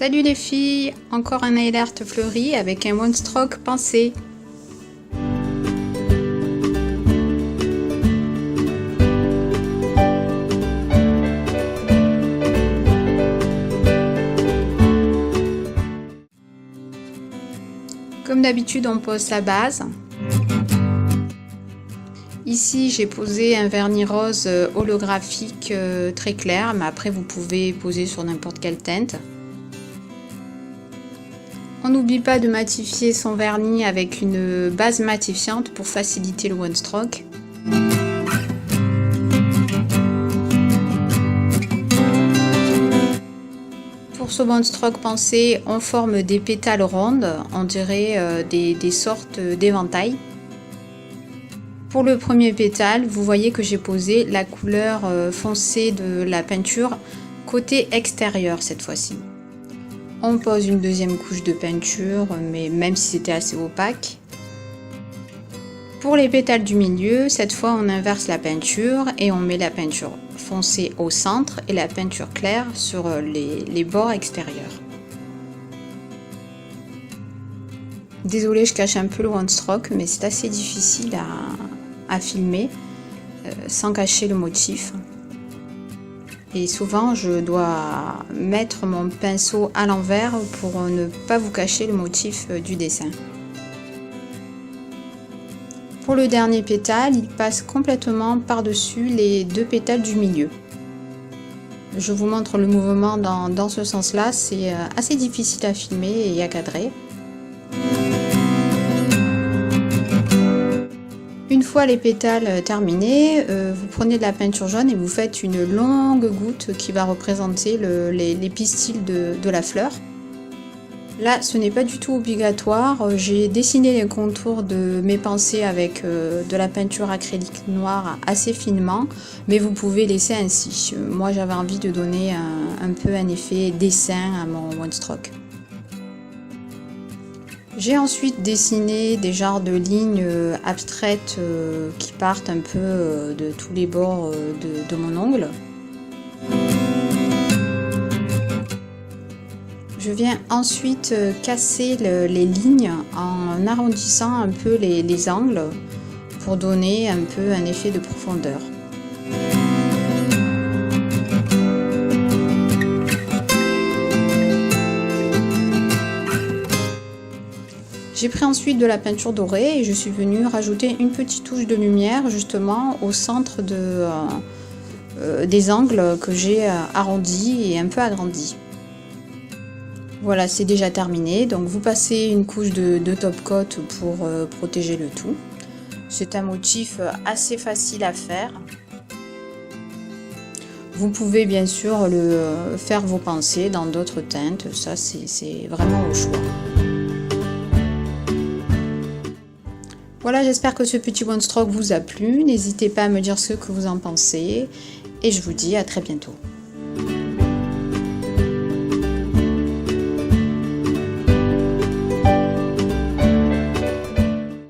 Salut les filles, encore un nail art fleuri avec un one stroke pensé. Comme d'habitude, on pose la base. Ici, j'ai posé un vernis rose holographique très clair, mais après vous pouvez poser sur n'importe quelle teinte. On n'oublie pas de matifier son vernis avec une base matifiante pour faciliter le one stroke. Pour ce one stroke pensé, on forme des pétales rondes, on dirait des sortes d'éventails. Pour le premier pétale, vous voyez que j'ai posé la couleur foncée de la peinture côté extérieur cette fois-ci. On pose une deuxième couche de peinture, mais même si c'était assez opaque. Pour les pétales du milieu, cette fois on inverse la peinture et on met la peinture foncée au centre et la peinture claire sur les bords extérieurs. Désolée, je cache un peu le one stroke, mais c'est assez difficile à filmer sans cacher le motif. Et souvent je dois mettre mon pinceau à l'envers pour ne pas vous cacher le motif du dessin. Pour le dernier pétale, il passe complètement par-dessus les deux pétales du milieu. Je vous montre le mouvement dans ce sens-là, c'est assez difficile à filmer et à cadrer. Une fois les pétales terminés, vous prenez de la peinture jaune et vous faites une longue goutte qui va représenter les pistils de la fleur. Là, ce n'est pas du tout obligatoire. J'ai dessiné les contours de mes pensées avec de la peinture acrylique noire assez finement, mais vous pouvez laisser ainsi. Moi, j'avais envie de donner un peu un effet dessin à mon one stroke. J'ai ensuite dessiné des genres de lignes abstraites qui partent un peu de tous les bords de mon ongle. Je viens ensuite casser les lignes en arrondissant un peu les angles pour donner un peu un effet de profondeur. J'ai pris ensuite de la peinture dorée et je suis venue rajouter une petite touche de lumière justement au centre des angles que j'ai arrondis et un peu agrandis. Voilà, c'est déjà terminé. Donc vous passez une couche de top coat pour protéger le tout. C'est un motif assez facile à faire. Vous pouvez bien sûr faire vos pensées dans d'autres teintes, ça c'est vraiment au choix. Voilà, j'espère que ce petit one stroke vous a plu. N'hésitez pas à me dire ce que vous en pensez. Et je vous dis à très bientôt.